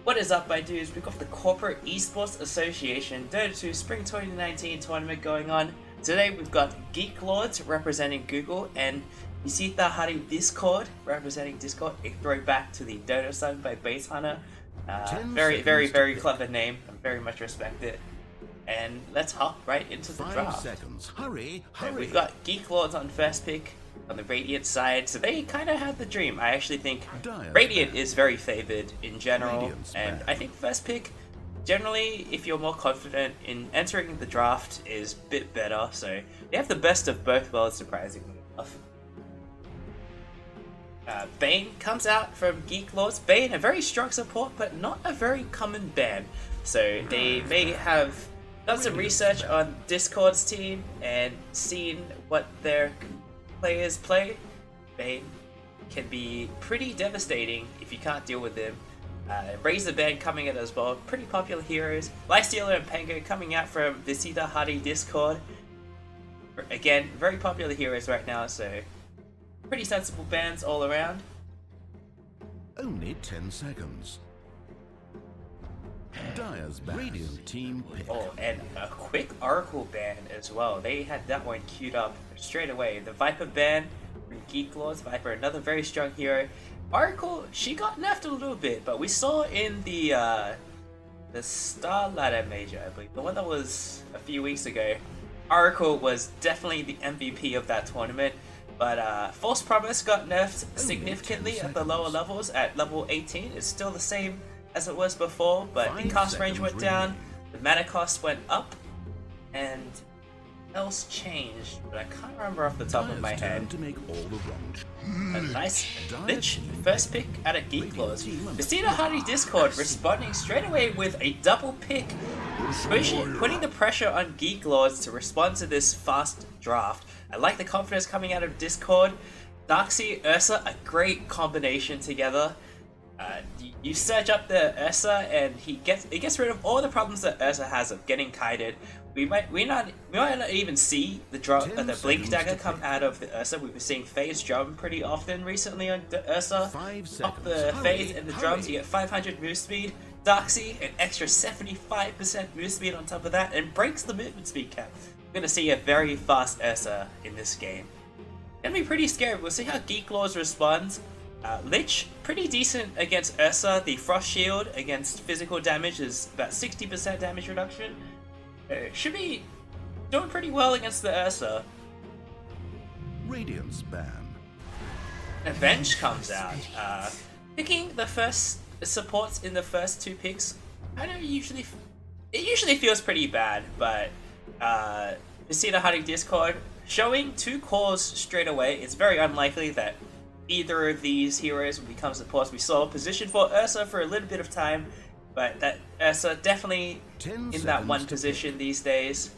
What is up, my dudes? We've got the Corporate Esports Association Dota 2 Spring 2019 tournament going on. Today we've got Geek Lords representing Google and Visita Hari Discord representing Discord, a throwback to the Dota song by Base Hunter. Very clever name. I very much respect it. And let's hop right into the draft. 5 seconds. Hurry. We've got Geek Lords on first pick on the Radiant side, so they kind of had the dream. I actually think Radiant is very favored in general, and I think first pick, generally, if you're more confident in entering the draft, is a bit better, so they have the best of both worlds, surprisingly enough. Bane comes out from Geek Lords. Bane, a very strong support, but not a very common ban, so they may have done some research on Discord's team and seen what their players play. Bane can be pretty devastating if you can't deal with them. Razor Band coming out as well, pretty popular heroes. Lifestealer and Pango coming out from Visita Hari Discord. Again, very popular heroes right now, so pretty sensible bans all around. Only 10 seconds. Dire's Radiant team pick. Oh, and a quick Oracle ban as well. They had that one queued up straight away. The Viper ban from Geek Lords. Viper, another very strong hero. Oracle, she got nerfed a little bit, but we saw in the Star Ladder Major, I believe, the one that was a few weeks ago, Oracle was definitely the MVP of that tournament. But False Promise got nerfed significantly at the lower levels. At level 18, it's still the same as it was before, but the cast range went down, the mana cost went up, and else changed, but I can't remember off the top of my head. To make all the wrong. A nice Lich, first pick out of Geek Lords. Visita Hari Discord responding straight away with a double pick, putting the pressure on Geek Lords to respond to this fast draft. I like the confidence coming out of Discord. Darkseid, Ursa, a great combination together. You search up the Ursa and it gets rid of all the problems that Ursa has of getting kited. We might not even see the Blink Dagger come out of the Ursa. We've been seeing phase drum pretty often recently on the Ursa. Up the phase and the drums, you get 500 move speed. Darkseid, an extra 75% move speed on top of that, and breaks the movement speed cap. We're gonna see a very fast Ursa in this game. Gonna be pretty scary. We'll see how Geek Lords responds. Lich, pretty decent against Ursa. The Frost Shield against physical damage is about 60% damage reduction. Should be doing pretty well against the Ursa. Radiant's ban. Avenge comes out. Picking the first supports in the first two picks, it usually feels pretty bad, but Visita Hari Discord showing two cores straight away. It's very unlikely that either of these heroes will become supports. We saw position for Ursa for a little bit of time, but that Ursa definitely in that one position these days.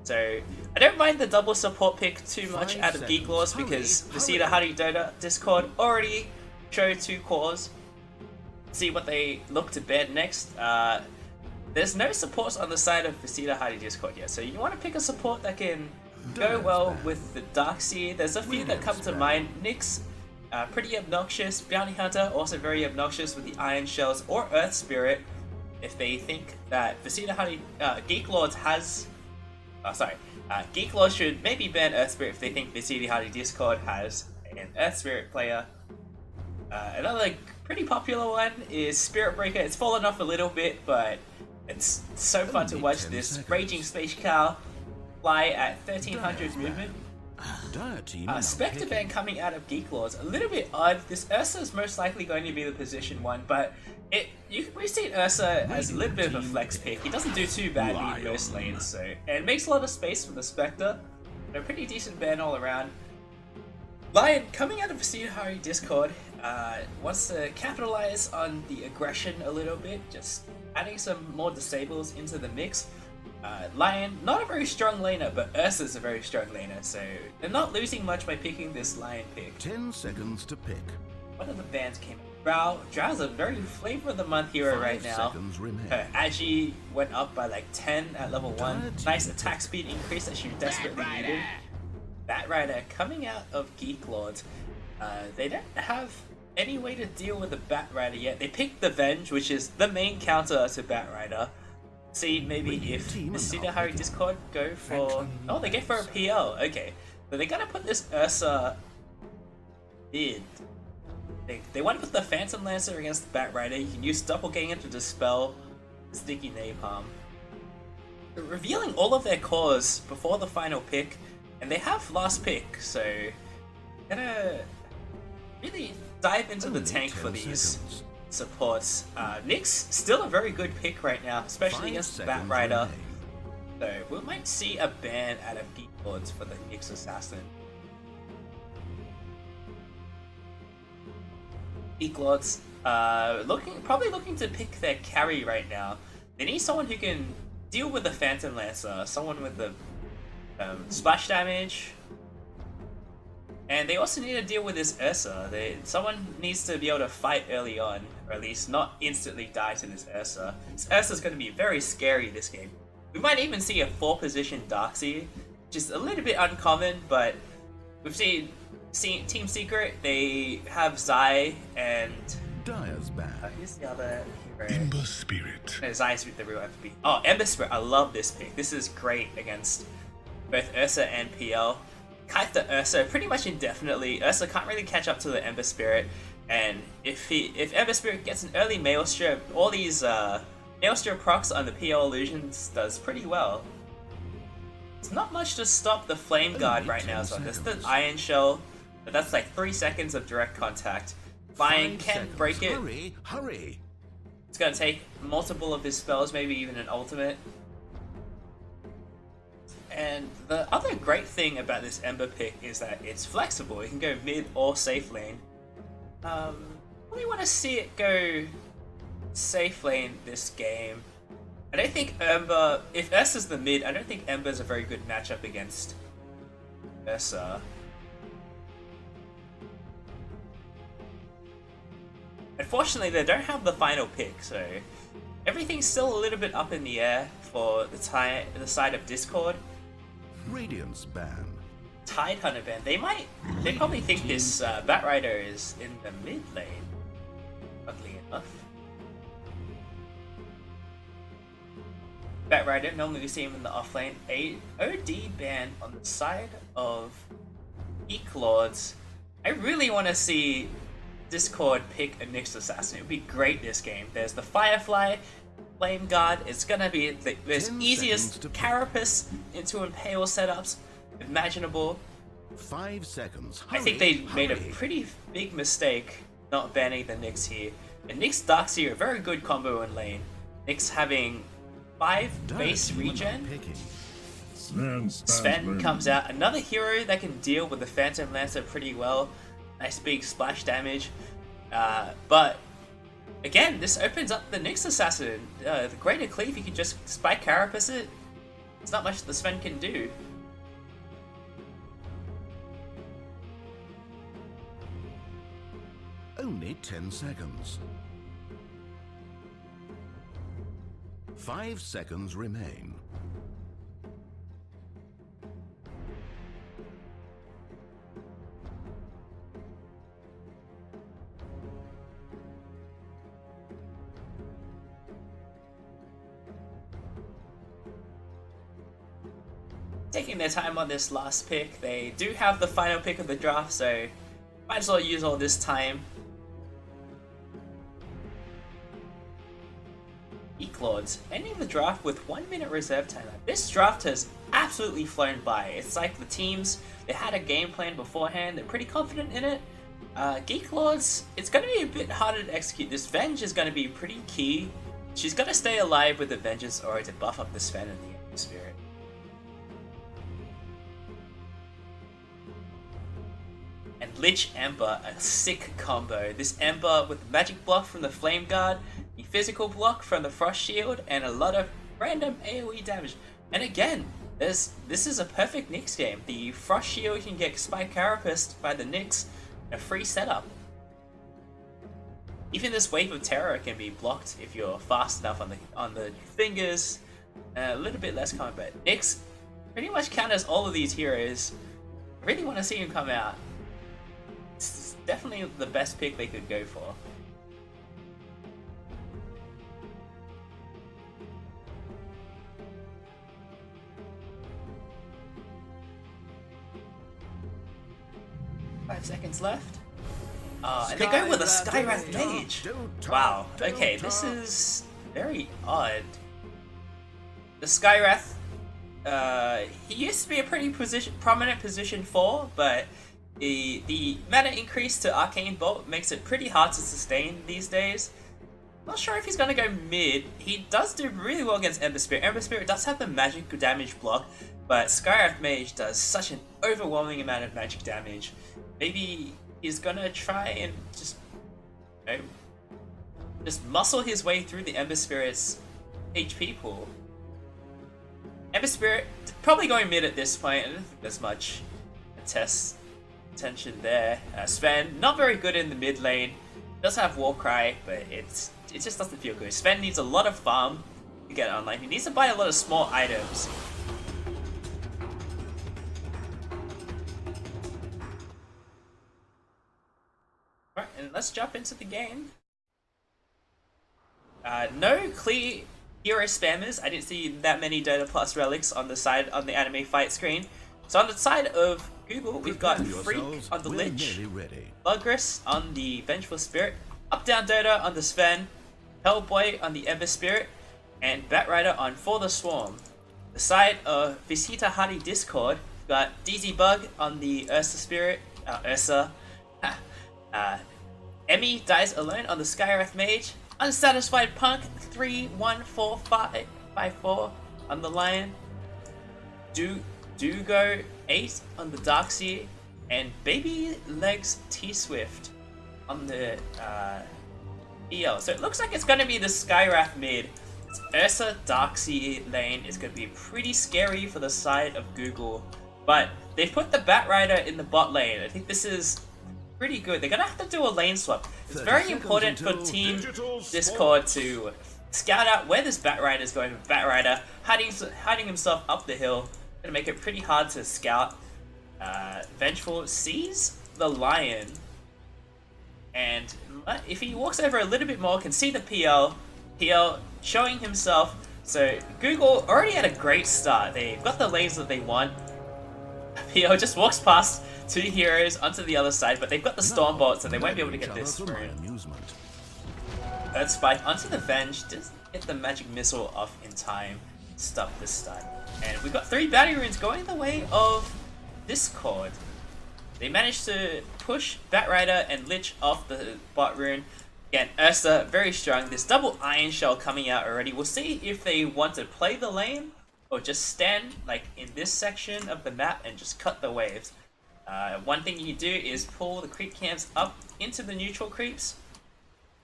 So I don't mind the double support pick too much out of Geek Lords because Visita Hari Discord already showed two cores. See what they look to ban next. There's no supports on the side of Visita Hari Discord yet, so you want to pick a support that can go well with the Darkseid. There's a few that come to mind. Nyx, pretty obnoxious. Bounty Hunter, also very obnoxious with the Iron Shells or Earth Spirit. If they think that Visita Hari Geek Lords has, Geek Lords should maybe ban Earth Spirit if they think Visita Hari Discord has an Earth Spirit player. Another pretty popular one is Spirit Breaker. It's fallen off a little bit, but it's so fun to watch this Raging Space Cow fly at 1300 movement. Spectre Band coming out of Geek Lords, a little bit odd. This Ursa is most likely going to be the position one, but we've seen Ursa as a little bit of a flex pick. He doesn't do too badly in most lanes, so and it makes a lot of space for the Spectre. A pretty decent ban all around. Lion coming out of Visita Hari Discord wants to capitalize on the aggression a little bit, just adding some more disables into the mix. Lion, not a very strong laner, but Ursa's a very strong laner, so they're not losing much by picking this Lion pick. 10 seconds to pick. One of the bands came out. Drow's a very flavor of the month hero right now. Her Agi went up by like 10 at level 1. Nice attack speed increase that she desperately needed. Bat Rider coming out of Geek Lords. They don't have any way to deal with the Bat Rider yet. They picked the Venge, which is the main counter to Bat Rider. See, maybe if Sudahari Discord go for... Oh, they go for a PL. Okay. So they're gonna put this Ursa mid. They want to put the Phantom Lancer against the Bat Rider. You can use Doppelganger to dispel Sticky Napalm. They're revealing all of their cores before the final pick, and they have last pick, so gonna really dive into the tank for these supports. Nyx still a very good pick right now, especially against the Bat Rider. So we might see a ban out of Geek Lords for the Nyx Assassin. Geek Lords, probably looking to pick their carry right now. They need someone who can deal with the Phantom Lancer, someone with the splash damage, and they also need to deal with this Ursa. Someone needs to be able to fight early on, or at least not instantly die to this Ursa. This Ursa's going to be very scary this game. We might even see a 4-position Darkseid, which is a little bit uncommon, but we've seen Team Secret, they have Zai and... Dire's back. Who's the other hero? Ember Spirit. No, Zai's the real MVP. Oh, Ember Spirit. I love this pick. This is great against both Ursa and PL. Kite the Ursa pretty much indefinitely. Ursa can't really catch up to the Ember Spirit, and if Ember Spirit gets an early Maelstrom, all these Maelstrom procs on the PL illusions does pretty well. It's not much to stop the Flame Guard right now, so there's the Iron Shell, but that's like 3 seconds of direct contact. Lion can't break it. Hurry, hurry. It's gonna take multiple of his spells, maybe even an ultimate. And the other great thing about this Ember pick is that it's flexible. You can go mid or safe lane. We want to see it go safe lane this game. I don't think Ember... If Ursa's the mid, I don't think Ember's a very good matchup against Ursa. Unfortunately, they don't have the final pick, so everything's still a little bit up in the air for the side of Discord. Radiance ban. Tidehunter ban. They probably think this Bat Rider is in the mid lane. Oddly enough. Bat Rider, normally we see him in the off lane. A OD ban on the side of Geek Lords. I really want to see Discord pick a Nyx Assassin. It would be great this game. There's the Firefly, Flame Guard. It's gonna be the easiest carapace into Impale setups imaginable. 5 seconds. Hurry, I think they made a hurry. pretty big mistake not banning the Nyx here. And Nyx Darkseid are a very good combo in lane. Nyx having 5 base regen. Sven comes out, another hero that can deal with the Phantom Lancer pretty well. Nice big splash damage. But again, this opens up the Nyx Assassin. The Greater Cleave, you can just spike carapace it. There's not much the Sven can do. Only 10 seconds. 5 seconds remain. Taking their time on this last pick. They do have the final pick of the draft, so might as well use all this time. Geek Lords ending the draft with 1 minute reserve time. This draft has absolutely flown by. It's like the teams, they had a game plan beforehand, they're pretty confident in it. Geek Lords, it's going to be a bit harder to execute. This Venge is going to be pretty key. She's going to stay alive with the Vengeance Aura to buff up the Sven and the Ember Spirit. And Lich Ember, a sick combo. This Ember with the magic block from the Flame Guard, the physical block from the Frost Shield, and a lot of random AoE damage. And again, this is a perfect Nyx game. The Frost Shield can get spike carapaced by the Nyx, a free setup. Even this Wave of Terror can be blocked if you're fast enough on the fingers. A little bit less combat. Nyx pretty much counters all of these heroes. I really want to see him come out. definitely the best pick they could go for. Five seconds left. And they go with a Skywrath Mage. Wow. Okay, this is very odd. The Skywrath, he used to be a pretty prominent position 4, but the mana increase to Arcane Bolt makes it pretty hard to sustain these days. Not sure if he's gonna go mid. He does do really well against Ember Spirit. Ember Spirit does have the magic damage block, but Skywrath Mage does such an overwhelming amount of magic damage. Maybe he's gonna try and just, you know, just muscle his way through the Ember Spirit's HP pool. Ember Spirit probably going mid at this point. I don't think there's much tension there. Sven not very good in the mid lane. Does have Warcry, but it just doesn't feel good. Sven needs a lot of farm to get online. He needs to buy a lot of small items. Alright, and let's jump into the game. No clear hero spammers. I didn't see that many Dota Plus relics on the side on the anime fight screen. So on the side of Google, we've got Freak on the Lich, Bugris on the Vengeful Spirit, Up Down Dota on the Sven, Hellboy on the Ember Spirit, and Batrider on For the Swarm. The side of Visita Hardy Discord, we've got DZ Bug on the Ursa Spirit, Ursa. Emmy Dies Alone on the Skywrath Mage, Unsatisfied Punk 314554 on the Lion, Dugo 8 on the Darkseer, and Baby Legs T-Swift on the EL. So it looks like it's going to be the Skywrath mid. It's Ursa Darkseer lane is going to be pretty scary for the side of Google, but they've put the Batrider in the bot lane. I think this is pretty good. They're going to have to do a lane swap. It's very important for Team Discord to scout out where this Batrider is going. Batrider hiding himself up the hill. Going to make it pretty hard to scout. Vengeful sees the Lion, and if he walks over a little bit more, can see the PL showing himself. So Google already had a great start. They've got the lanes that they want. PL just walks past two heroes onto the other side, but they've got the Stormbolt, so they won't be able to get this through. Earth Spike onto the Venge, just get the magic missile off in time, stop the stun. And we've got 3 Battle Runes going the way of Discord. They managed to push Batrider and Lich off the bot rune. Again, Ursa, very strong. This double Iron Shell coming out already. We'll see if they want to play the lane or just stand like in this section of the map and just cut the waves. One thing you do is pull the creep camps up into the neutral creeps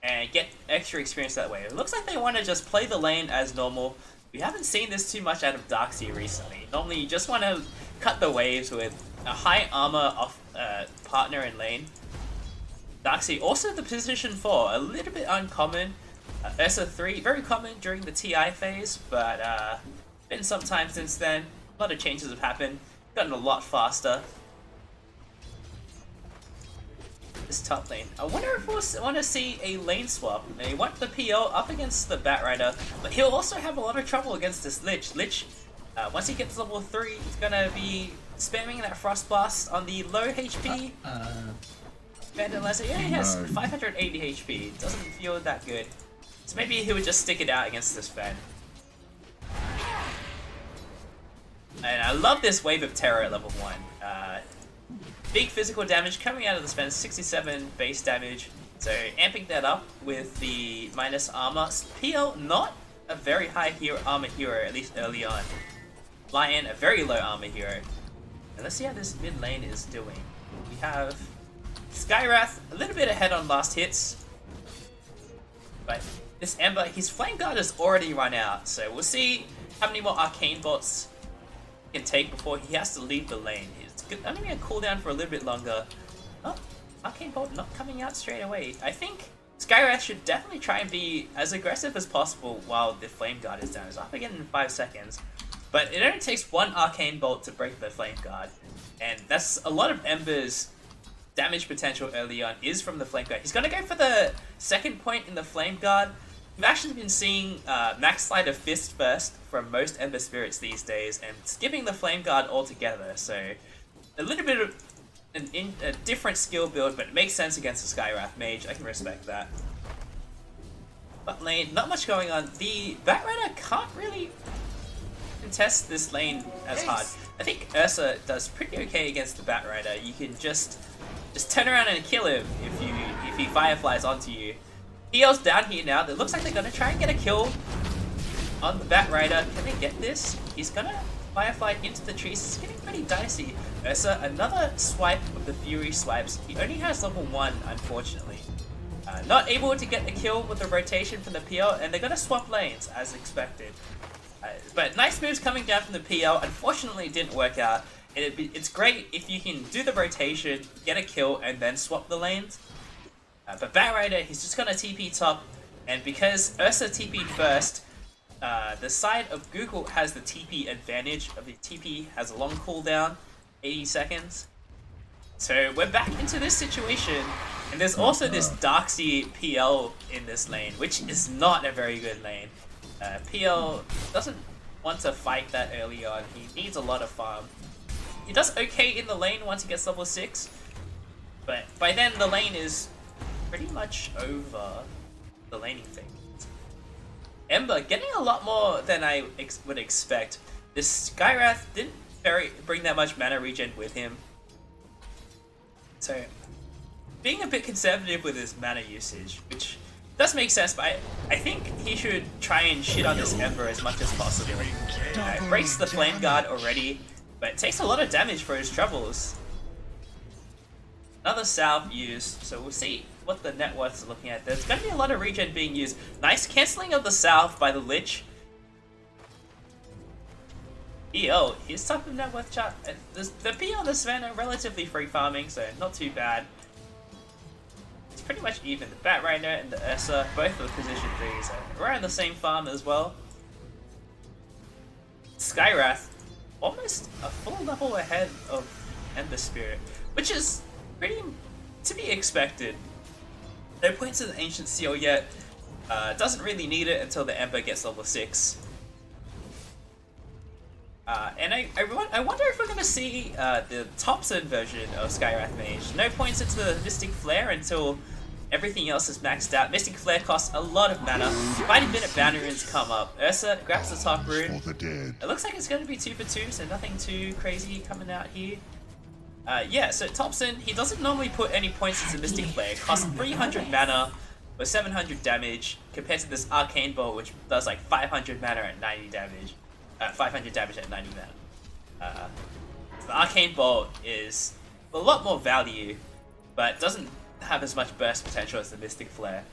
and get extra experience that way. It looks like they want to just play the lane as normal. We haven't seen this too much out of Darkseer recently. Normally you just want to cut the waves with a high armor off partner in lane. Darkseer also the position 4, a little bit uncommon. Ursa 3, very common during the TI phase, but been some time since then. A lot of changes have happened, gotten a lot faster. This top lane. I wonder if we'll want to see a lane swap. They want the PO up against the Batrider, but he'll also have a lot of trouble against this Lich. Lich, once he gets level 3, he's gonna be spamming that Frost Blast on the low HP. Vandalizer, yeah, he has 580 HP. Doesn't feel that good. So maybe he would just stick it out against this Ven. And I love this Wave of Terror at level 1. Big physical damage coming out of the Ven, 67 base damage. So amping that up with the minus armor. PL, not a very high armor hero, at least early on. Lion, a very low armor hero. And let's see how this mid lane is doing. We have Skywrath, a little bit ahead on last hits. But this Ember, his Flame Guard has already run out. So we'll see how many more Arcane Bolts he can take before he has to leave the lane. It's only going to cool down for a little bit longer. Oh, Arcane Bolt not coming out straight away. I think Skywrath should definitely try and be as aggressive as possible while the Flame Guard is down. It's up again in 5 seconds. But it only takes 1 Arcane Bolt to break the Flame Guard. And that's a lot of Ember's damage potential early on is from the Flame Guard. He's going to go for the second point in the Flame Guard. We've actually been seeing Max Sleight of Fist first from most Ember Spirits these days, and skipping the Flame Guard altogether. So a little bit of a different skill build, but it makes sense against the Skywrath Mage. I can respect that. But lane, not much going on. The Batrider can't really contest this lane as hard. I think Ursa does pretty okay against the Batrider. You can just turn around and kill him if he fireflies onto you. Heel's down here now. It looks like they're gonna try and get a kill on the Batrider. Can they get this? He's gonna firefly into the trees. It's getting pretty dicey. Ursa, another swipe of the Fury swipes. He only has level 1, unfortunately. Not able to get the kill with the rotation from the PL, and they're gonna swap lanes as expected. But nice moves coming down from the PL. Unfortunately, it didn't work out. It's great if you can do the rotation, get a kill, and then swap the lanes. But Batrider, he's just gonna TP top, and because Ursa TP'd first, the side of Google has the TP advantage. Of the TP has a long cooldown, 80 seconds. So we're back into this situation, and there's also this Darkseid PL in this lane, which is not a very good lane. PL doesn't want to fight that early on. He needs a lot of farm. He does okay in the lane once he gets level 6, but by then the lane is pretty much over the laning thing. Ember getting a lot more than I would expect. This Skywrath didn't bring that much mana regen with him, so being a bit conservative with his mana usage, which does make sense, but I think he should try and shit on this Ember as much as possible. Breaks the Flame Guard already, but it takes a lot of damage for his troubles. Another salve used, so we'll see what the net worth is looking at. There's going to be a lot of regen being used. Nice cancelling of the salve by the Lich. PL, his type of net worth chart. The PL and the Sven are relatively free farming, so not too bad. It's pretty much even. The Batrider and the Ursa, both of the position 3s, are around the same farm as well. Skywrath, almost a full level ahead of Ember Spirit, which is pretty to be expected. No points in the Ancient Seal yet. Doesn't really need it until the Ember gets level 6. And I wonder if we're going to see the Thompson version of Skywrath Mage. No points into the Mystic Flare until everything else is maxed out. Mystic Flare costs a lot of mana. 5-minute bounty runes come up. Ursa grabs the top rune. It looks like it's going to be 2 for 2, so nothing too crazy coming out here. Yeah, so Thompson, he doesn't normally put any points into Mystic Flare. It costs 300 mana or 700 damage compared to this Arcane Bolt, which does like 500 mana at 90 damage. 500 damage at 90 mana. The Arcane Bolt is a lot more value, but doesn't have as much burst potential as the Mystic Flare.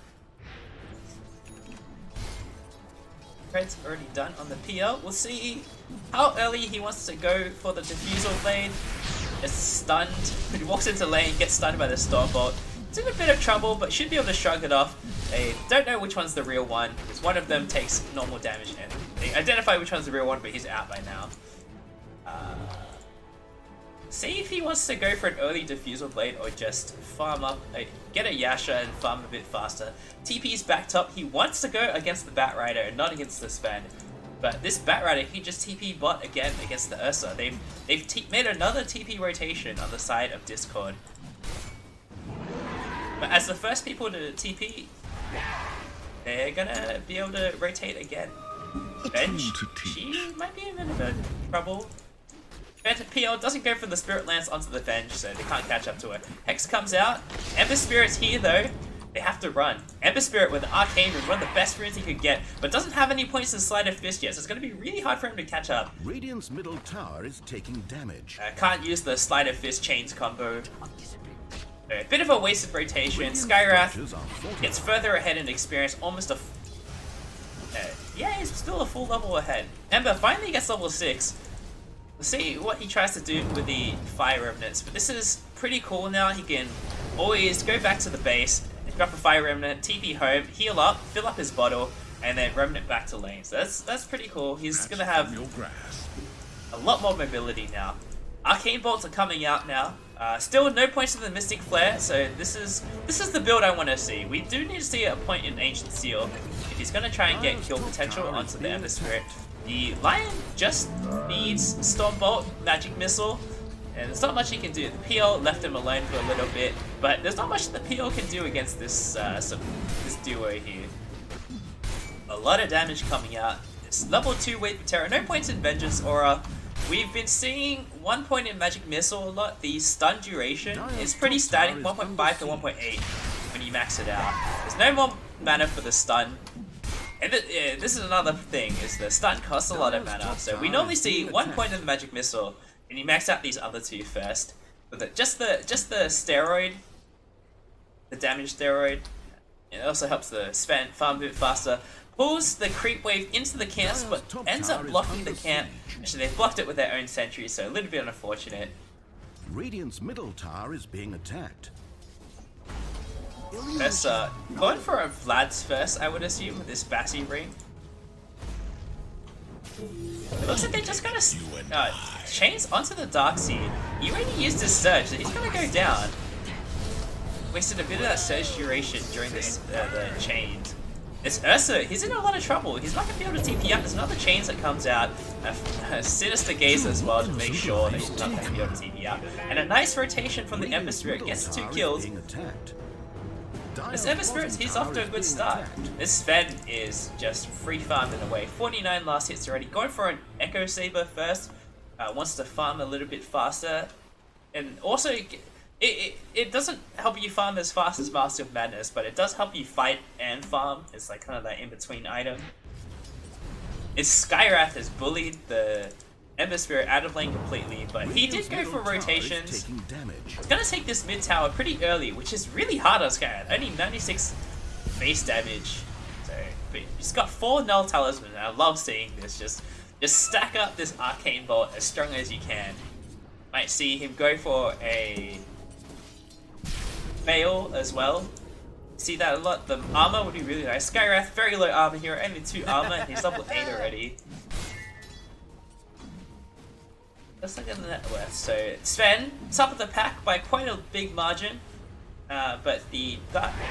Red's already done on the PL. We'll see how early he wants to go for the Diffusal Blade. It's stunned. He walks into lane, gets stunned by the Stormbolt. It's in a bit of trouble, but should be able to shrug it off. They don't know which one's the real one, because one of them takes normal damage, and they identify which one's the real one, but he's out by now. See if he wants to go for an early Diffusal Blade or just farm up, get a Yasha and farm a bit faster. TP's backed up. He wants to go against the Batrider and not against the Sven. But this Batrider, he just TP bot again against the Ursa. They've made another TP rotation on the side of Discord. But as the first people to TP, they're gonna be able to rotate again. Bench, she might be in a bit of trouble. PL doesn't go for the Spirit Lance onto the Venge, so they can't catch up to her. Hex comes out. Ember Spirit's here though. They have to run. Ember Spirit with Arcane Rune, one of the best runes he could get, but doesn't have any points in Sleight of Fist yet, so it's going to be really hard for him to catch up. Radiant's middle tower is taking damage. Can't use the Sleight of Fist chains combo. A bit of a wasted rotation. Skywrath gets further ahead in experience, almost a... yeah, he's still a full level ahead. Ember finally gets level 6. We'll see what he tries to do with the Fire Remnants, but this is pretty cool now. He can always go back to the base, drop a Fire Remnant, TP home, heal up, fill up his bottle, and then Remnant back to lane. So that's pretty cool. He's going to have a lot more mobility now. Arcane Bolts are coming out now. Still no points in the Mystic Flare, so this is the build I want to see. We do need to see a point in Ancient Seal if he's going to try and get kill potential onto the Ember Spirit. The Lion just needs Stormbolt, Magic Missile, and there's not much he can do. The PL left him alone for a little bit, but there's not much the PL can do against this this duo here. A lot of damage coming out. It's level 2 Wait for Terror, no points in Vengeance Aura. We've been seeing 1 point in Magic Missile a lot. The stun duration is pretty static, 1.5 to 1.8 when you max it out. There's no more mana for the stun. And this is another thing, is the stun costs a lot of mana. So we normally see 1 point in the Magic Missile, and you max out these other two first. But just the steroid, the damage steroid, it also helps the farm a bit faster. Pulls the creep wave into the camps, but ends up blocking the camp. Actually, they blocked it with their own sentry, so a little bit unfortunate. Radiant's middle tower is being attacked. That's going for a Vlad's first, I would assume, with this Bassi ring. It looks like they just got chains onto the Darkseid. He already used his surge, so he's gonna go down. Wasted a bit of that surge duration during this the chains. It's Ursa, he's in a lot of trouble. He's not going to be able to TP up. There's another chains that comes out. A Sinister Gaze as well to make sure that he's not going to be able to TP up. And a nice rotation from the Ember Spirit. Gets 2 kills. This Ember Spirit, he's off to a good start. This Sven is just free farming away. 49 last hits already. Going for an Echo Saber first. Wants to farm a little bit faster. And also, it doesn't help you farm as fast as Master of Madness, but it does help you fight and farm. It's like kind of that in-between item. Its Skywrath has bullied the Ember Spirit out of lane completely, but he did go for rotations. He's gonna take this mid tower pretty early, which is really hard on Skywrath. Only 96 base damage. So, but he's got 4 Null Talisman, and I love seeing this. Just stack up this Arcane Bolt as strong as you can. Might see him go for a Veil as well. See that a lot. The armor would be really nice. Skywrath, very low armor here, only 2 armor, and he's level 8 already. Let's look at the net worth. So Sven, top of the pack by quite a big margin, but the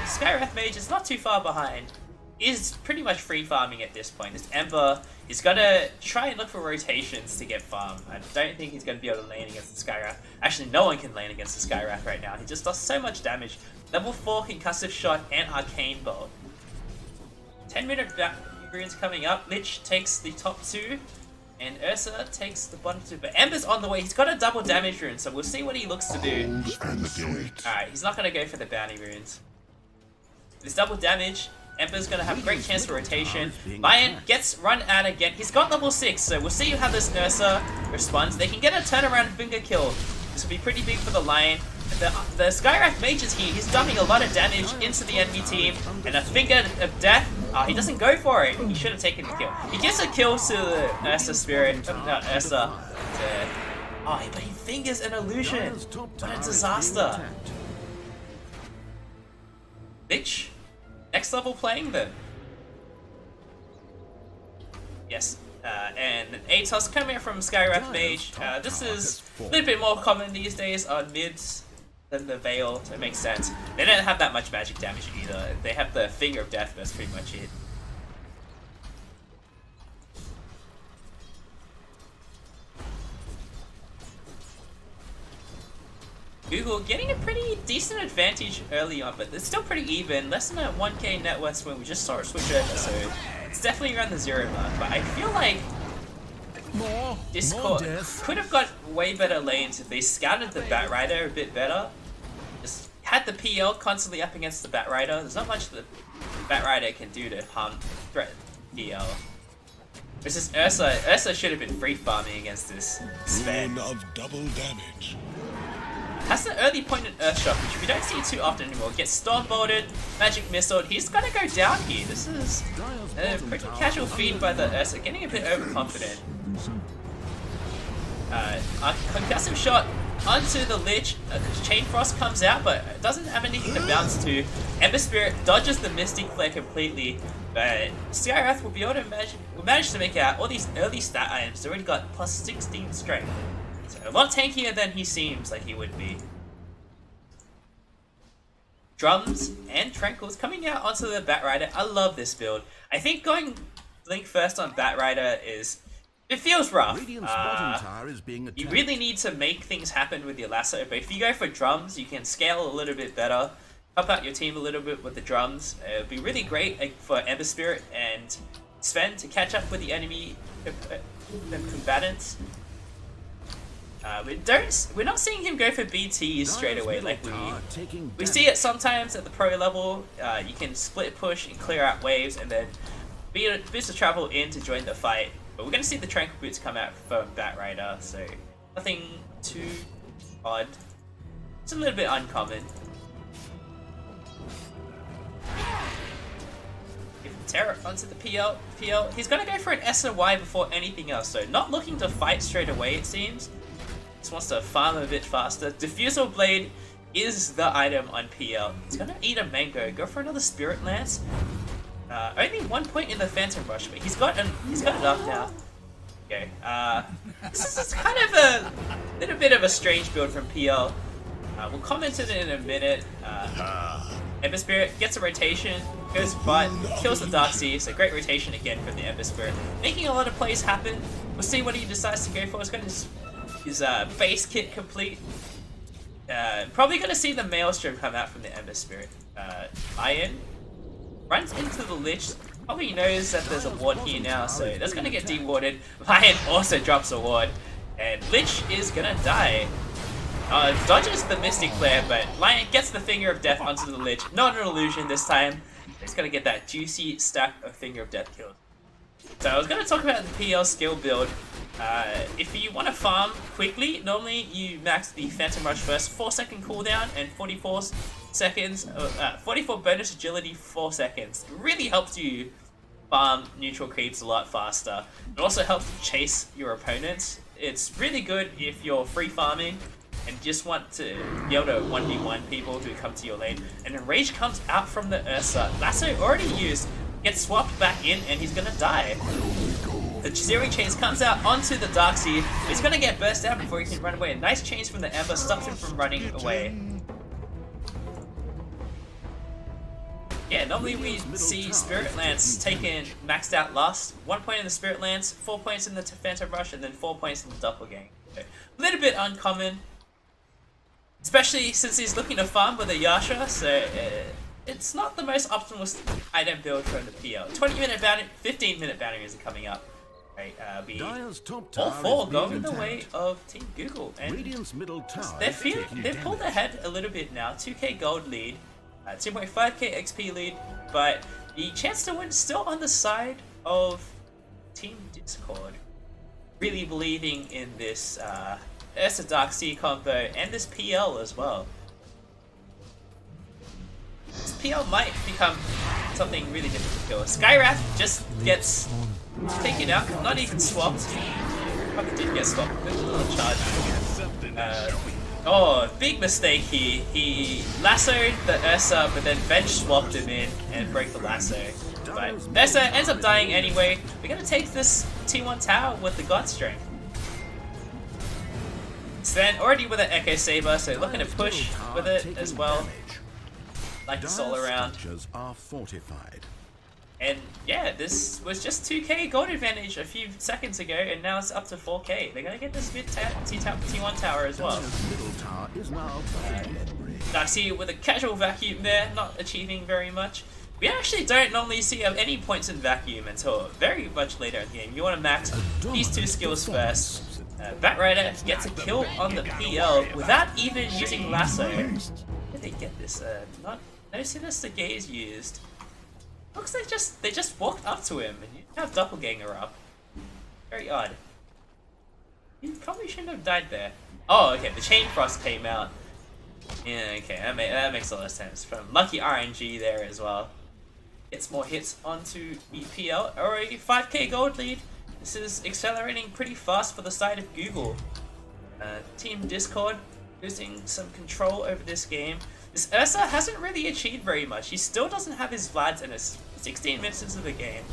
Skywrath Mage is not too far behind. Is pretty much free farming at this point. This Ember is gonna try and look for rotations to get farm. I don't think he's gonna be able to lane against the Skywrath. Actually, no one can lane against the Skywrath right now. He just does so much damage. Level 4 Concussive Shot and Arcane Bolt. 10-minute runes coming up. Lich takes the top 2, and Ursa takes the bottom 2. But Ember's on the way. He's got a double damage rune, so we'll see what he looks to do. Alright, he's not gonna go for the bounty runes. This double damage, Ember's gonna have a great chance for rotation. Lion gets run out again. He's got level 6, so we'll see how this Ursa responds. They can get a turnaround finger kill. This will be pretty big for the Lion. The Skywrath Mage is here. He's dumping a lot of damage into the enemy team. And a Finger of Death. He doesn't go for it. He should have taken the kill. He gets a kill to the Ursa Spirit. Not Ursa. But he fingers an illusion. What a disaster. Bitch. Next level playing then. Yes. And Atos coming from Skywrath Mage. This is a little bit more common these days on mids than the Veil, so it makes sense. They don't have that much magic damage either. They have the Finger of Death, that's pretty much it. Google getting a pretty decent advantage early on, but it's still pretty even. Less than a 1k net worth when we just saw it switch over, so it's definitely around the 0 mark. But I feel like Discord could have got way better lanes if they scouted the Batrider a bit better. Just had the PL constantly up against the Batrider. There's not much the Batrider can do to threaten PL. This is Ursa. Ursa should have been free farming against this Sven. Of double damage. Has an early point in Earthshock, which we don't see too often anymore. Gets Stormbolted, Magic Missile. He's gonna go down here. This is a pretty casual feed by the Ursa, getting a bit overconfident. Concussive Shot onto the Lich. Chain Frost comes out, but it doesn't have anything to bounce to. Ember Spirit dodges the Mystic Flare completely, but Skywrath will be able to manage to make out all these early stat items. They've already got plus 16 strength. So a lot tankier than he seems like he would be. drums and tranquils coming out onto the Batrider. I love this build. I think going Link first on Batrider it feels rough. Radiant's bottom tower is being attacked. You really need to make things happen with your lasso, but if you go for drums, you can scale a little bit better, help out your team a little bit with the drums. It would be really great for Ember Spirit and Sven to catch up with the enemy combatants. We're not seeing him go for BTs straight away like we see it sometimes at the pro level. You can split push and clear out waves and then boost the travel in to join the fight. But we're going to see the Tranquil Boots come out from Batrider, so nothing too odd. It's a little bit uncommon. Give Terra onto the PL. He's going to go for an S and Y before anything else, so not looking to fight straight away it seems. Just wants to farm a bit faster. Diffusal Blade is the item on PL. He's going to eat a mango, go for another Spirit Lance. Only 1 point in the Phantom Rush, but he's got it up now. Okay, this is kind of a little bit of a strange build from PL. We'll comment it in a minute. Ember Spirit gets a rotation, goes butt, kills the Dark Sea, so great rotation again from the Ember Spirit. Making a lot of plays happen. We'll see what he decides to go for. He's got his base kit complete. Probably going to see the Maelstrom come out from the Ember Spirit. Iron runs into the Lich, probably knows that there's a ward here now, so that's going to get dewarded. Lion also drops a ward, and Lich is going to die. Dodges the Mystic Flare, but Lion gets the Finger of Death onto the Lich. Not an illusion this time. He's going to get that juicy stack of Finger of Death kills. So I was going to talk about the PL skill build. If you want to farm quickly, normally you max the Phantom Rush first, 4-second cooldown and 44 seconds, 44 bonus agility, 4 seconds. It really helps you farm neutral creeps a lot faster. It also helps you chase your opponents. It's really good if you're free farming and just want to be able to 1v1 people who come to your lane. And then Rage comes out from the Ursa. Lasso already used, gets swapped back in, and he's gonna die. The Searing Chains comes out onto the Dark Sea. He's gonna get burst out before he can run away. A nice chains from the Ember stops him from running away. Yeah, normally we see Spirit Lance taken maxed out last. 1 point in the Spirit Lance, 4 points in the Phantom Rush, and then 4 points in the Doppelgang. Okay. A little bit uncommon, especially since he's looking to farm with a Yasha, so it's not the most optimal item build from the PL. 20-minute bounty, 15-minute bounties are coming up. Right, all four going the way of Team Google, and they've pulled ahead a little bit now. 2k gold lead, 2.5k XP lead, but the chance to win is still on the side of Team Discord. Really believing in this Ursa Dark Sea combo and this PL as well. This PL might become something really difficult to kill. Skywrath just gets taken out, not even swapped. Probably did get swapped with a little charge. Oh, big mistake here. He lassoed the Ursa, but then bench swapped him in and broke the lasso. But Ursa ends up dying anyway. We're gonna take this T1 tower with the God Strength. Sven already with an Echo Saber, so looking to push with it as well. Like the soul around. Are fortified. And yeah, this was just 2k gold advantage a few seconds ago, and now it's up to 4k. They're gonna get this mid T1 tower as well. Darkseid with a casual vacuum there, not achieving very much. We actually don't normally see any points in vacuum until very much later in the game. You want to max these two skills first. Batrider gets a kill on the PL without even using lasso. Where did they get this? No Sinister Gaze used. Looks like they just walked up to him and you have Doppelganger up. Very odd. You probably shouldn't have died there. Oh, okay, the Chain Frost came out. Yeah, okay, that makes a lot of sense. From lucky RNG there as well. Gets more hits onto EPL. Already 5k gold lead. This is accelerating pretty fast for the side of Google. Team Discord losing some control over this game. This Ursa hasn't really achieved very much. He still doesn't have his Vlads in his 16 minutes into the game.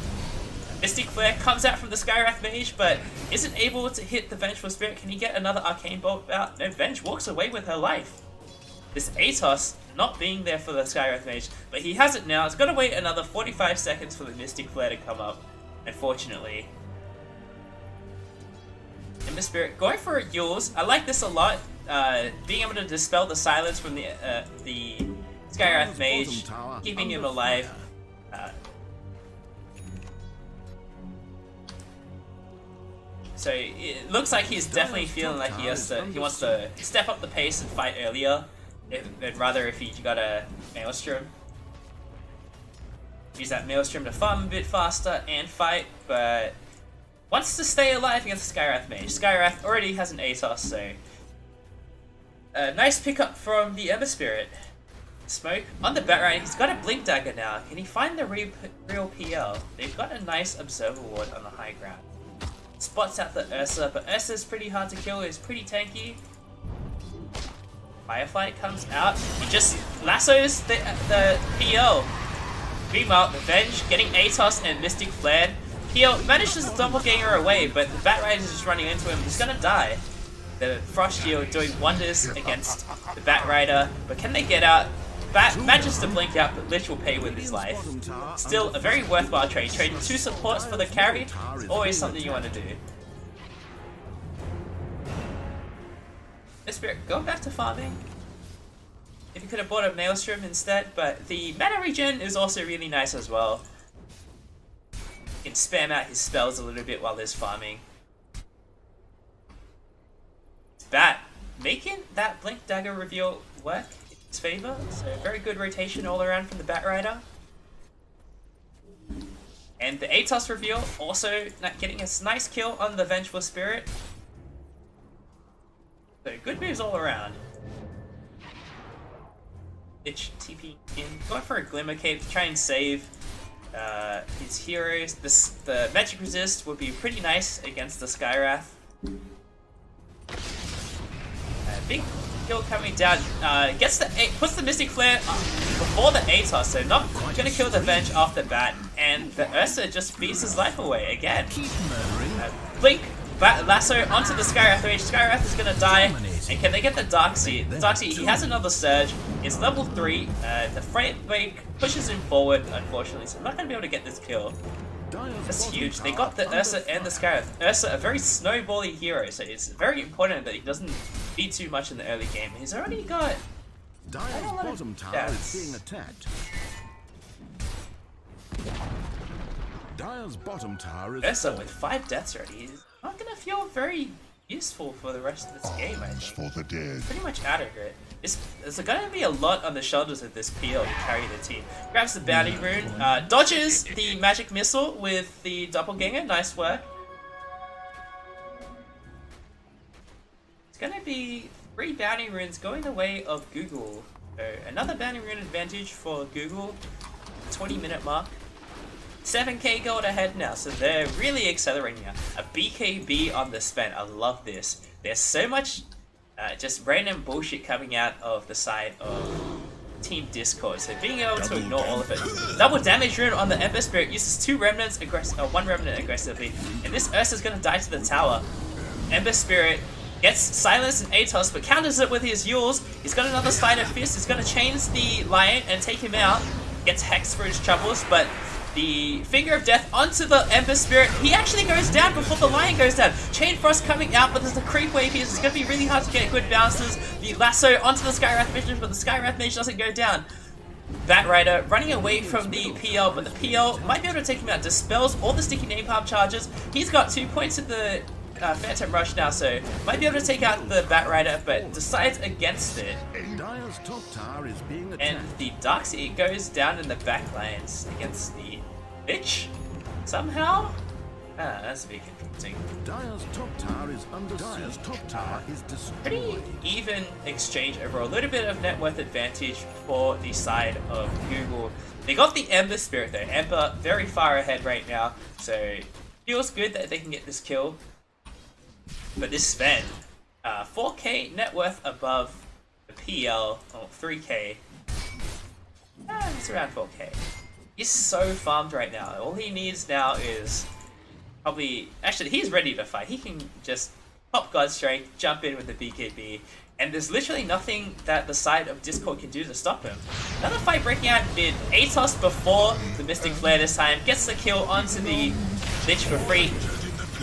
Mystic Flare comes out from the Skywrath Mage, but isn't able to hit the Vengeful Spirit. Can he get another Arcane Bolt out? No, Venge walks away with her life. this Atos not being there for the Skywrath Mage, but he has it now. It's got to wait another 45 seconds for the Mystic Flare to come up, unfortunately. Ember Spirit going for a Yules. I like this a lot. Being able to dispel the silence from the Skywrath Mage, keeping him alive. So it looks like he's definitely feeling like he wants to step up the pace and fight earlier, rather if he got a Maelstrom. Use that Maelstrom to farm a bit faster and fight, but wants to stay alive against the Skywrath Mage. Skywrath already has an Atos, so nice pickup from the Ember Spirit. Smoke on the Batrider. He's got a Blink Dagger now. Can he find the real PL? They've got a nice Observer Ward on the high ground. Spots out the Ursa, but Ursa's pretty hard to kill. It's pretty tanky. Firefly comes out. He just lassos the PL. Meanwhile, the Venge getting Atos and Mystic Flared. PL manages to doppelganger away, but the Batrider is just running into him. He's gonna die. The Frost Shield doing wonders against the Batrider, but can they get out? Bat manages to blink out, but Lich will pay with his life. Still a very worthwhile trade. Trading 2 supports for the carry is always something you want to do. The Spirit going back to farming. If you could have bought a Maelstrom instead, but the mana regen is also really nice as well. You can spam out his spells a little bit while there's farming. Bat making that Blink Dagger reveal work in his favor, so very good rotation all around from the Batrider. And the Atos reveal also getting a nice kill on the Vengeful Spirit. So good moves all around. Itch TP in, going for a Glimmer Cape to try and save his heroes. The Magic Resist would be pretty nice against the Skywrath. Big kill coming down. Puts the Mystic Flare before the Atos, so not gonna kill the Venge off the bat, and the Ursa just beats his life away again. Blink lasso onto the Skywrath Mage. Skywrath is gonna die, and can they get the Darkseid? The Darkseid, he has another Surge. It's level 3. The Freight Wake pushes him forward, unfortunately, so I'm not gonna be able to get this kill. That's huge. They got the Ursa and the Skywrath. Ursa, a very snowbally hero, so it's very important that he doesn't beat too much in the early game. He's already got Dire's bottom tower is being attacked. Dire's bottom tower is Ursa with 5 deaths already. He's not gonna feel very useful for the rest of this game, I think. For the dead. Pretty much out of it. There's gonna be a lot on the shoulders of this PL to carry the team. Grabs the bounty rune, dodges the magic missile with the doppelganger. Nice work. It's gonna be 3 bounty runes going the way of Google. So another bounty rune advantage for Google. 20-minute mark. 7k gold ahead now, so they're really accelerating now. A BKB on the spend. I love this. There's so much just random bullshit coming out of the side of Team Discord, so being able to ignore all of it. Double damage rune on the Ember Spirit, uses 2 remnants, 1 remnant aggressively, and this Ursa's gonna die to the tower. Ember Spirit gets Silence and Atos, but counters it with his Yules. He's got another Sleight of Fist. He's gonna change the Lion and take him out. Gets Hex for his troubles, but the Finger of Death onto the Ember Spirit. He actually goes down before the Lion goes down. Chain Frost coming out, but there's a creep wave here. So it's going to be really hard to get good bounces. The lasso onto the Skywrath Mage, but the Skywrath Mage doesn't go down. Batrider running away from the PL, but the PL might be able to take him out. Dispels all the sticky napalm charges. He's got 2 points at the Phantom Rush now, so might be able to take out the Batrider, but decides against it. Dire's top tower is being attacked. And the Darkseid goes down in the back lanes against the Bitch somehow? That's a bit confusing. Dire's top tower is under Dire's top tower is destroyed. Pretty even exchange over a little bit of net worth advantage for the side of Google. They got the Ember Spirit though. Ember very far ahead right now, so feels good that they can get this kill. But this Sven, 4k net worth above the PL, or 3k. It's around 4k. He's so farmed right now. All he needs now is probably... Actually, he's ready to fight. He can just pop God Strength, jump in with the BKB, And there's literally nothing that the side of Discord can do to stop him. Another fight breaking out mid. Atos before the Mystic Flare this time. Gets the kill onto the Lich for free.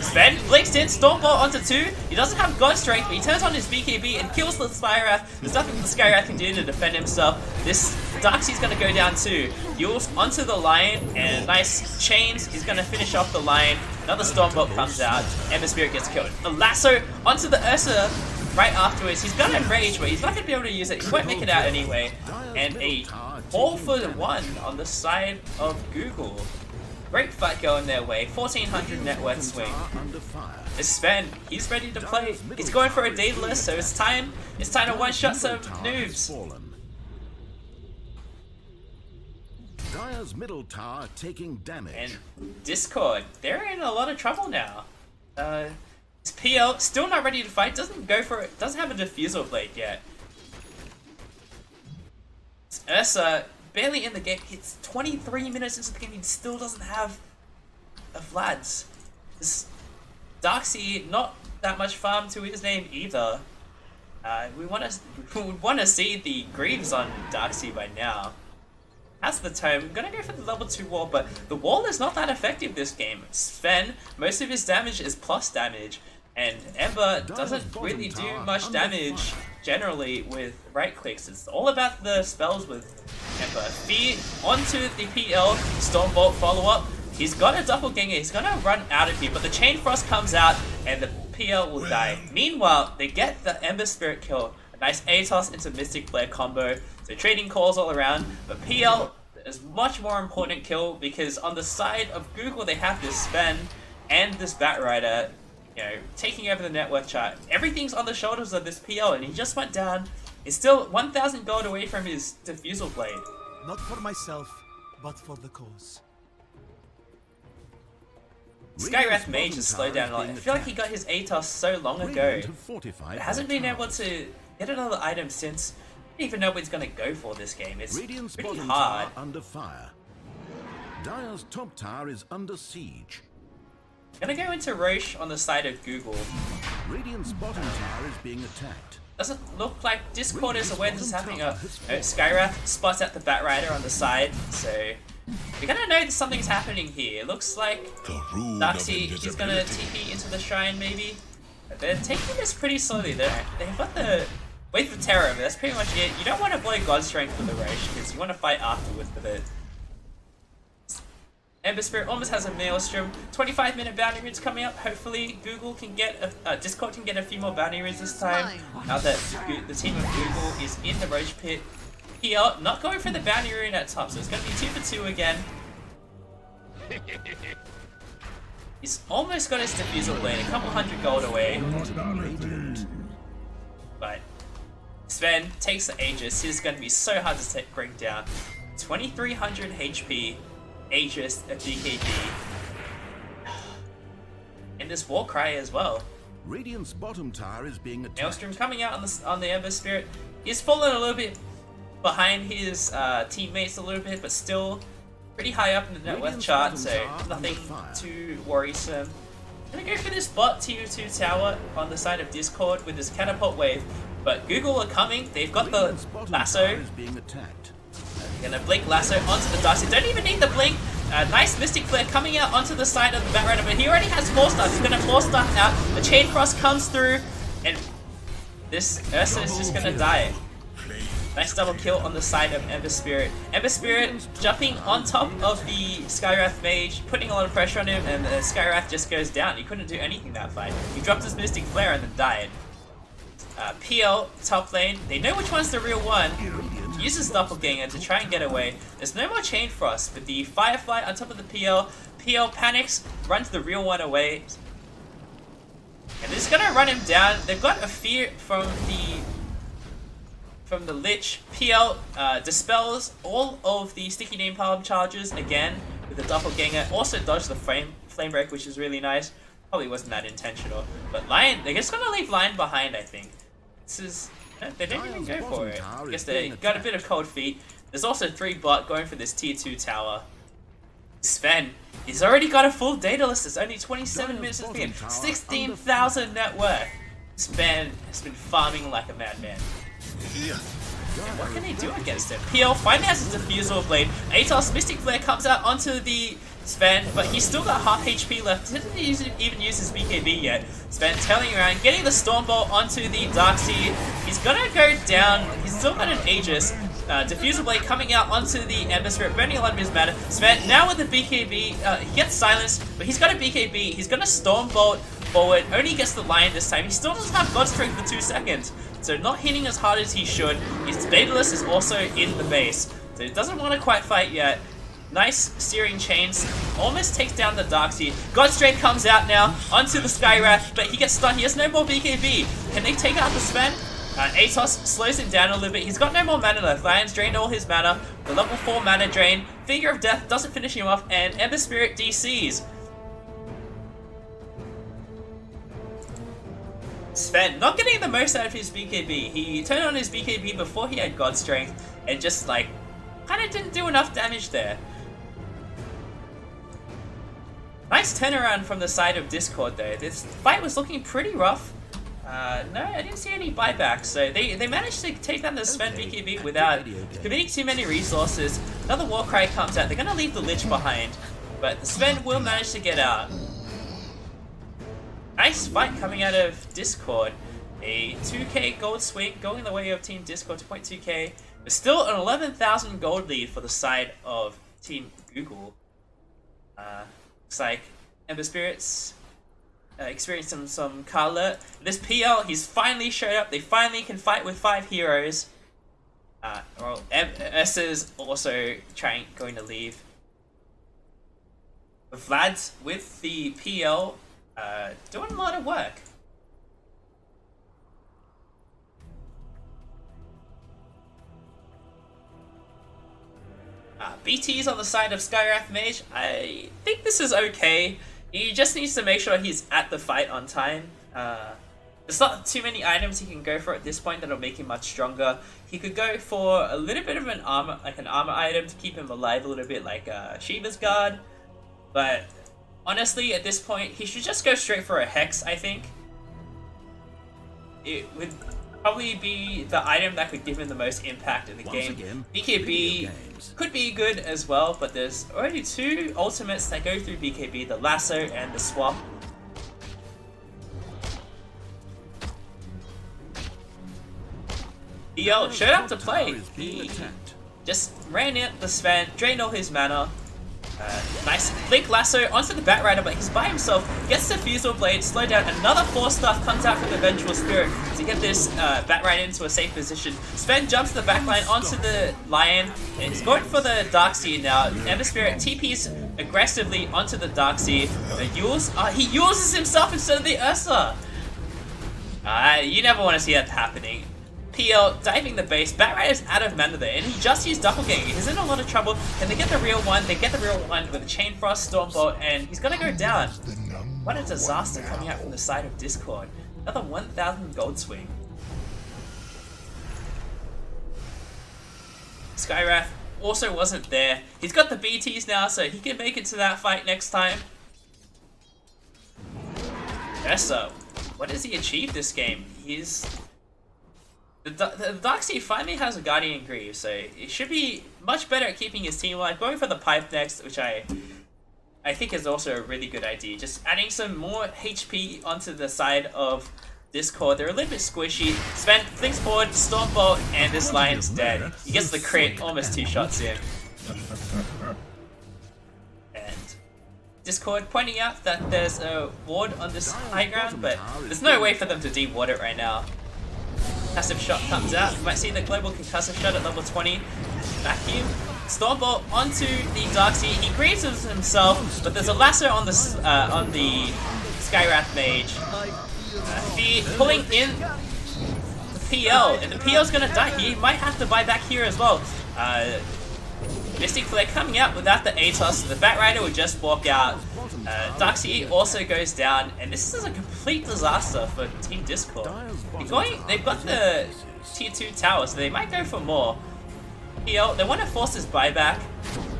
Sven blinks in, Stormbolt onto 2. He doesn't have God Strength, but he turns on his BKB and kills the Skywrath. There's nothing the Skywrath can do to defend himself. This Darkseid's gonna go down too. Yules onto the Lion, and nice chains. He's gonna finish off the Lion. Another Stormbolt comes out. Ember Spirit gets killed. A lasso onto the Ursa right afterwards. He's gonna rage, but he's not gonna be able to use it. He won't make it out anyway. And a 4-for-1 on the side of Google. Great fight going their way. 1400 net worth swing. It's Sven. He's ready to play. He's going for a Daedalus, so it's time. It's time to one-shot some noobs. Dire's middle tower taking damage. And Discord, they're in a lot of trouble now. This PL still not ready to fight. Doesn't go for it. Doesn't have a diffusal blade yet. It's Ursa. Barely in the game. It's 23 minutes into the game. He still doesn't have a Vlads. This Darkseid, not that much farm to his name either. We want to see the Greaves on Darkseid by now. That's the tome. I'm gonna go for the level 2 wall, but the wall is not that effective this game. Sven, most of his damage is plus damage, and Ember doesn't really do much damage generally with right clicks. It's all about the spells with Ember. Fear onto the PL, Stormbolt follow up. He's got a doppelganger, he's gonna run out of here, but the Chain Frost comes out and the PL will die. Meanwhile, they get the Ember Spirit kill. A nice Atos into Mystic Flare combo. So trading calls all around, but PL is much more important kill because on the side of Google they have this Sven and this Batrider, you know, taking over the net worth chart. Everything's on the shoulders of this PL, and he just went down. He's still 1,000 gold away from his diffusal blade. Not for myself, but for the cause. Skywrath Mage has slowed down a lot. I feel like he got his Atos so long ago. But hasn't been able to get another item since. I don't even know what he's going to go for this game. It's pretty hard. Under fire. Dire's top tower is under siege. Gonna go into Roche on the side of Google. Radiant's bottom tower is being attacked. Doesn't look like Discord is aware this is happening. Skywrath spots out the Batrider on the side, so we're gonna know that something's happening here. It looks like Darkseid is gonna TP into the shrine, maybe. But they're taking this pretty slowly. They've got the wait for terror, but that's pretty much it. You don't want to blow God Strength with the Roche because you want to fight afterwards with it. Ember Spirit almost has a Maelstrom. 25-minute bounty raids coming up. Hopefully, Google can get Discord can get a few more bounty raids this time. Now that the team of Google is in the Roach Pit. PL not going for the bounty rune at top, so it's going to be 2 for 2 again. He's almost got his diffusal blade, a couple hundred gold away. But Sven takes the Aegis. He's going to be so hard to bring down. 2300 HP. Aegis at BKB. And this Warcry as well. Radiant's bottom tower is being attacked. Maelstrom coming out on the Ember Spirit. He's fallen a little bit behind his teammates a little bit, but still pretty high up in the net worth chart, so nothing too worrisome. Gonna go for this bot tier 2 tower on the side of Discord with this catapult wave, but Google are coming. They've got the lasso. Gonna blink lasso onto the Darkseid. Don't even need the blink. Nice Mystic Flare coming out onto the side of the Batrider, but he already has 4 stars. He's gonna 4 star out. The Chain Frost comes through, and this Ursa is just gonna die. Nice double kill on the side of Ember Spirit. Ember Spirit jumping on top of the Skywrath Mage, putting a lot of pressure on him, and the Skywrath just goes down. He couldn't do anything that fight. He dropped his Mystic Flare and then died. PL, top lane, they know which one's the real one. Uses Doppelganger to try and get away. There's no more Chain Frost, but the Firefly on top of the PL. PL panics, runs the real one away. And they're just gonna run him down. They've got a fear from the Lich. PL dispels all of the Sticky Name Palm charges again with the Doppelganger. Also dodged the Flame Break, which is really nice. Probably wasn't that intentional. But Lion, they're just gonna leave Lion behind, I think. This is... They didn't even go for it. I guess they got a bit of cold feet. There's also 3 bot going for this tier 2 tower. Sven, he's already got a full Daedalus. It's only 27 minutes of the game. 16,000 net worth. Sven has been farming like a madman. What can he do against him? PL finally has his Diffusal Blade. Atos Mystic Flare comes out onto the Sven, but he's still got half HP left. Didn't even use his BKB yet. Sven turning around, getting the Storm Bolt onto the Darkseid. He's gonna go down. He's still got an Aegis. Diffusal Blade coming out onto the Ember Spirit, burning a lot of his mana. Sven now with the BKB, he gets silenced, but he's got a BKB. He's gonna Storm Bolt forward, only gets the Lion this time. He still doesn't have God Strength for 2 seconds, so not hitting as hard as he should. His Daedalus is also in the base, so he doesn't want to quite fight yet. Nice Searing Chains, almost takes down the Darkseid. Godstrain comes out now onto the Skywrath, but he gets stunned. He has no more BKB. Can they take out the Sven? Atos slows him down a little bit. He's got no more mana left. Lion's drained all his mana. The level 4 mana drain. Finger of Death doesn't finish him off, and Ember Spirit DCs. Sven not getting the most out of his BKB. He turned on his BKB before he had God Strength, and just like kind of didn't do enough damage there. Nice turnaround from the side of Discord though. This fight was looking pretty rough. No, I didn't see any buybacks, so they managed to take down the Sven BKB without committing too many resources. Another Warcry comes out. They're going to leave the Lich behind, but the Sven will manage to get out. Nice fight coming out of Discord. A 2k gold swing going the way of Team Discord, 2.2k. There's still an 11,000 gold lead for the side of Team Google. Looks like Ember Spirits experiencing some Carla. This PL, he's finally showed up. They finally can fight with 5 heroes. Well, Ursa's also going to leave. Vlad's with the PL, doing a lot of work. BT's on the side of Skywrath Mage. I think this is okay. He just needs to make sure he's at the fight on time. There's not too many items he can go for at this point that'll make him much stronger. He could go for a little bit of an armor, item to keep him alive a little bit, like Shiva's Guard. But honestly, at this point, he should just go straight for a Hex, I think. It would probably be the item that could give him the most impact in the game. BKB could be good as well, but there's already 2 ultimates that go through BKB, the Lasso and the Swap. Yo, showed up to play. He just ran out the Sven, drained all his mana. Nice Blink Lasso onto the Batrider, but he's by himself. Gets the Diffusal Blade, slow down. Another 4-stuff comes out from the Vengeful Spirit to get this Batrider into a safe position. Sven jumps the backline onto the Lion, and he's going for the Darkseid now. Ember Spirit TPs aggressively onto the Darkseid. He uses himself instead of the Ursa. You never want to see that happening. PL diving the base, Batrider's out of mana there, and he just used Doppelganger. He's in a lot of trouble. Can they get the real one? They get the real one with a Chain Frost, Stormbolt, and he's gonna go down. What a disaster coming out from the side of Discord. Another 1,000 gold swing. Skywrath also wasn't there. He's got the BTs now, so he can make it to that fight next time. Ursa, what does he achieve this game? The Darkseid finally has a Guardian Greaves, so it should be much better at keeping his team alive. Going for the Pipe next, which I think is also a really good idea. Just adding some more HP onto the side of Discord. They're a little bit squishy. Sven thinks forward, Stormbolt, and this Lion's dead. He gets the crit, almost 2 shots in. And Discord pointing out that there's a ward on this high ground, but there's no way for them to de-ward it right now. Concussive Shot comes out. You might see the global Concussive Shot at level 20. Vacuum. Stormbolt onto the Darkseid. He grieves himself, but there's a lasso on the Skywrath Mage. Pulling in the PL, and the PL's gonna die. He might have to buy back here as well. Mystic Flare coming out without the Atos. The Batrider will just walk out. Darkseid also goes down, and this is a complete disaster for Team Discord. They've got the tier 2 tower, so they might go for more. PL, they want to force his buyback.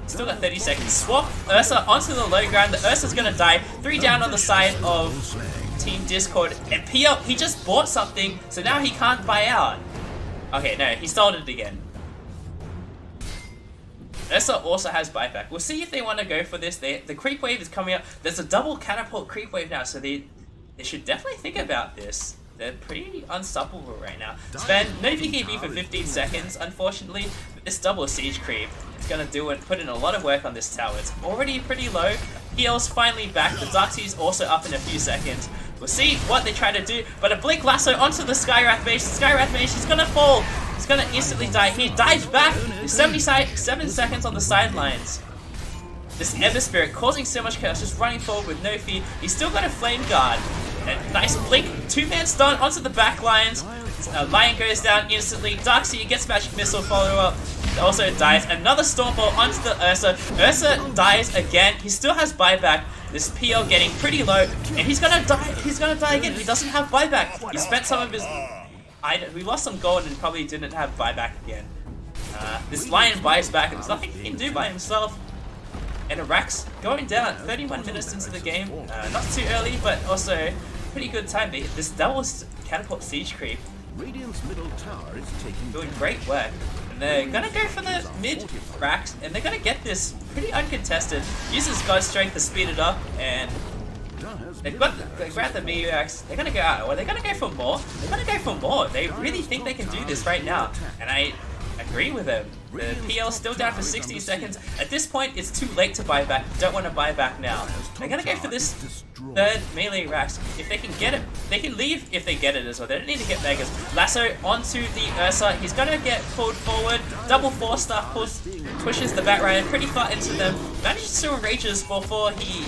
Still got 30 seconds. Swap Ursa onto the low ground. The Ursa's gonna die. 3 down on the side of Team Discord, and PL, he just bought something, so now he can't buy out. Okay, no, he stalled it again. Ursa also has buyback. We'll see if they want to go for this. The creep wave is coming up. There's a double catapult creep wave now, so they should definitely think about this. They're pretty unstoppable right now. Sven, no BKB for 15 seconds, unfortunately. But this double siege creep is going to do it, put in a lot of work on this tower. It's already pretty low. PL's finally back. The Darkseid's also up in a few seconds. We'll see what they try to do. But a Blink Lasso onto the Skywrath Mage. The Skywrath Mage is going to fall. He's going to instantly die. He dives back. There's 77 seconds on the sidelines. This Ember Spirit causing so much chaos, just running forward with no fear. He's still got a Flame Guard. And nice Blink, 2-man stun onto the back lines. Lion goes down instantly. Darkseid gets Magic Missile follow-up. Also dies. Another Stormbolt onto the Ursa. Ursa dies again. He still has buyback. This PL getting pretty low. And he's gonna die. He's gonna die again. He doesn't have buyback. He spent some of his... We lost some gold and probably didn't have buyback again. This Lion buys back. There's nothing he can do by himself. And Arax going down 31 minutes into the game. Not too early, but also pretty good time. This double catapult siege creep Radiant's middle tower is taking doing great work. And they're gonna go for the mid Rax, and they're gonna get this pretty uncontested. Uses God's Strength to speed it up, and they grab the Meteor Axe. They're gonna go out. Or they're gonna go for more. They're gonna go for more. They really think they can do this right now, and I agree with them. The PL still down for 60 seconds. At this point, it's too late to buy back. Don't want to buy back now. They're gonna go for this third melee Rax. If they can get it, they can leave if they get it as well. They don't need to get Megas. Lasso onto the Ursa. He's gonna get pulled forward. Double 4-star pushes the Batrider pretty far into them. Manages to enrages before he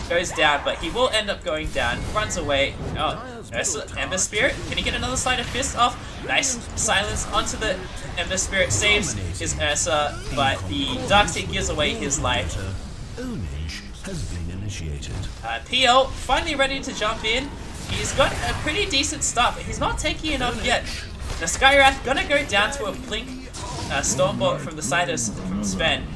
goes down, but he will end up going down. Runs away. Oh, Ursa, Ember Spirit. Can he get another Sleight of Fist off? Nice silence onto the Ember Spirit. Saves his Ursa, but the Darkseid gives away his life. Ownage has been initiated. PL finally ready to jump in. He's got a pretty decent start, but he's not taking enough yet. The Skywrath gonna go down to a Blink Stormbolt from the side of from Sven.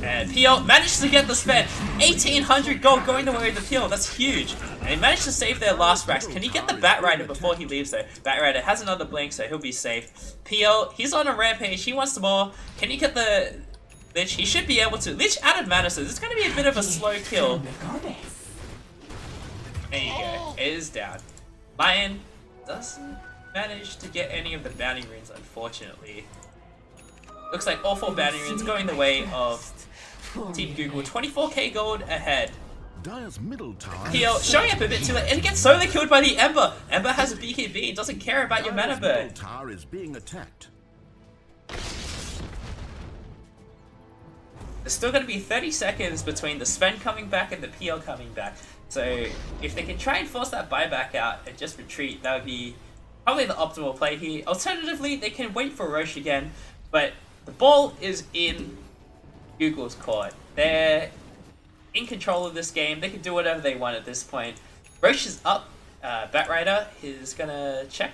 And PL managed to get the Sven. 1800 gold going the way of the PL. That's huge. And he managed to save their last Rax. Can he get the Batrider before he leaves though? Batrider has another Blink, so he'll be safe. PL, he's on a rampage. He wants more. Can he get the Lich? He should be able to. Lich out of mana, so this is going to be a bit of a slow kill. There you go. It is down. Lion doesn't manage to get any of the bounty runes, unfortunately. Looks like all 4 bounty runes going the way of Team Google. 24k gold ahead. Dire's middle tower. PL showing up a bit too late, and he gets solo killed by the Ember. Ember has a BKB. He doesn't care about your mana burn. Middle tower is being attacked. There's still going to be 30 seconds between the Sven coming back and the PL coming back. So if they can try and force that buyback out and just retreat, that would be probably the optimal play here. Alternatively, they can wait for Roche again, but the ball is in Google's court. They're in control of this game. They can do whatever they want at this point. Roche is up. Batrider is going to check.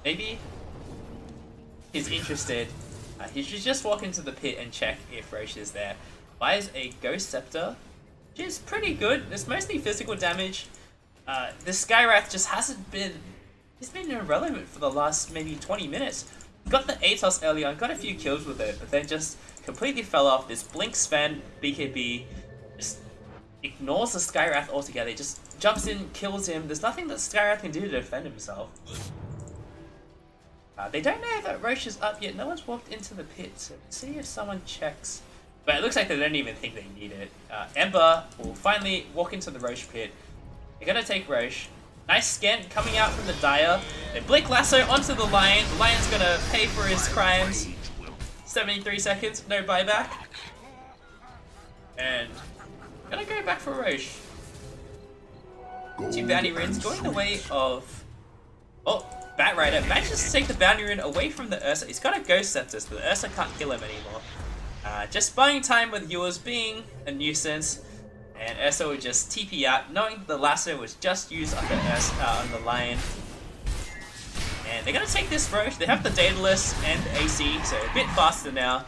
Maybe he's interested. He should just walk into the pit and check if Roche is there. Buys a Ghost Scepter, which is pretty good. It's mostly physical damage. This Skywrath just hasn't been... He's been irrelevant for the last maybe 20 minutes. Got the Atos early on, got a few kills with it, but then just completely fell off. This Blink Sven BKB just ignores the Skywrath altogether. He just jumps in, kills him. There's nothing that Skywrath can do to defend himself. They don't know that Roche is up yet. No one's walked into the pit, so let's see if someone checks. But it looks like they don't even think they need it. Ember will finally walk into the Roche pit. They're gonna take Roche. Nice scan coming out from the Dire. They Blink Lasso onto the Lion. The Lion's gonna pay for his crimes. 73 seconds, no buyback. And gonna go back for Roche. 2 bounty runes going the way of... Oh, Batrider manages to take the bounty rune away from the Ursa. He's got a Ghost Scepter, so the Ursa can't kill him anymore. Just buying time with yours being a nuisance. And Ursa will just TP out, knowing the Lasso was just used on the Ursa, on the Lion. And they're gonna take this Roche. They have the Daedalus and AC, so a bit faster now.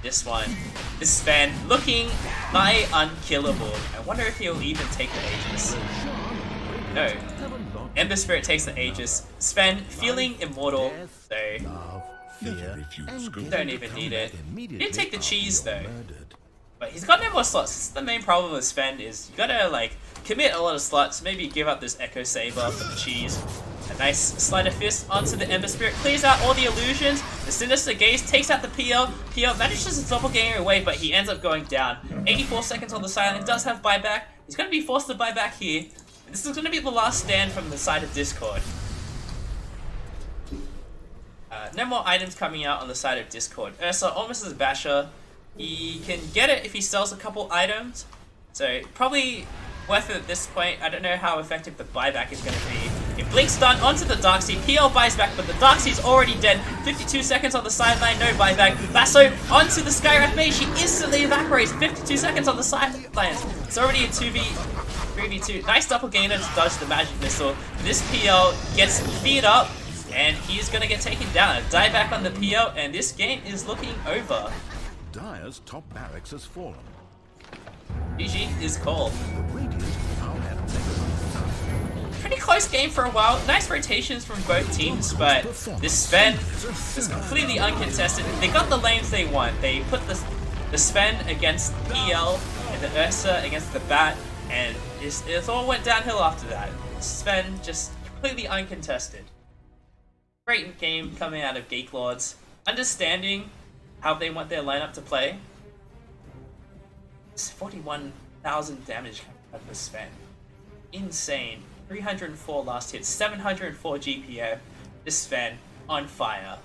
This one. This Sven looking nigh unkillable. I wonder if he'll even take the Aegis. No. Ember Spirit takes the Aegis. Sven feeling immortal, so don't even need it. He did take the cheese though. But he's got no more slots. This is the main problem with Sven is you gotta like commit a lot of slots, maybe give up this Echo Saber for the cheese. A nice Sleight of Fist onto the Ember Spirit, clears out all the illusions. The Sinister Gaze takes out the PL. PL manages to doppelganger away, but he ends up going down. 84 seconds on the side, does have buyback. He's gonna be forced to buy back here. This is gonna be the last stand from the side of Discord. No more items coming out on the side of Discord. Ursa almost as Basher. He can get it if he sells a couple items. So probably worth it at this point. I don't know how effective the buyback is going to be. It blinks stun onto the Darkseid. PL buys back, but the Darkseid's already dead. 52 seconds on the sideline, no buyback. Lasso onto the Skywrath Mage. He instantly evaporates. 52 seconds on the sidelines. It's already a 3v2. Nice doppelganger to dodge the magic missile. This PL gets feared up, and he's going to get taken down. A dieback on the PL, and this game is looking over. Dire's top barracks has fallen. GG is called. The Radiant now have taken Pretty close game for a while. Nice rotations from both teams, but this Sven is completely uncontested. They got the lanes they want. They put the Sven against PL and the Ursa against the Bat, and it all went downhill after that. Sven just completely uncontested. Great game coming out of Geek Lords. Understanding how they want their lineup to play. It's 41,000 damage coming out of the Sven. Insane. 304 last hit, 704 GPM. This Sven on fire.